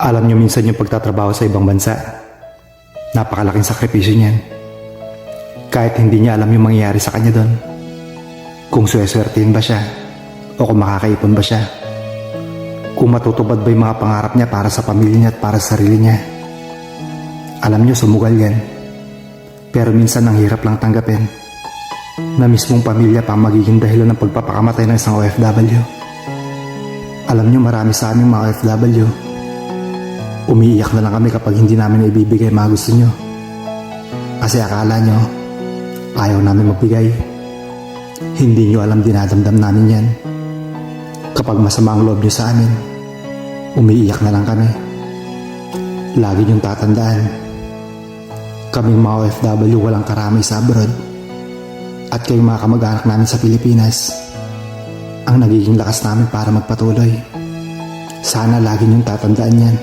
Alam nyo minsan yung pagtatrabaho sa ibang bansa, napakalaking sakripisyo niyan. Kahit hindi niya alam yung mangyayari sa kanya doon. Kung suweswertein ba siya, o kung makakaipon ba siya. Kung matutupad ba yung mga pangarap niya para sa pamilya niya at para sa sarili niya. Alam nyo, sumugal yan. Pero minsan ang hirap lang tanggapin na mismong pamilya pa magiging dahilan ng pagpapakamatay ng isang OFW. Alam nyo, marami sa aming mga OFW, umiiyak na lang kami kapag hindi namin naibibigay mga gusto nyo. Kasi akala nyo, ayaw namin magbigay. Hindi nyo alam dinadamdam namin yan. Kapag masama ang loob nyo sa amin, umiiyak na lang kami. Lagi nyong tatandaan, kaming mga OFW walang karamay sa abroad. At kayong mga kamag-anak namin sa Pilipinas, ang nagiging lakas namin para magpatuloy. Sana lagi nyong tatandaan yan.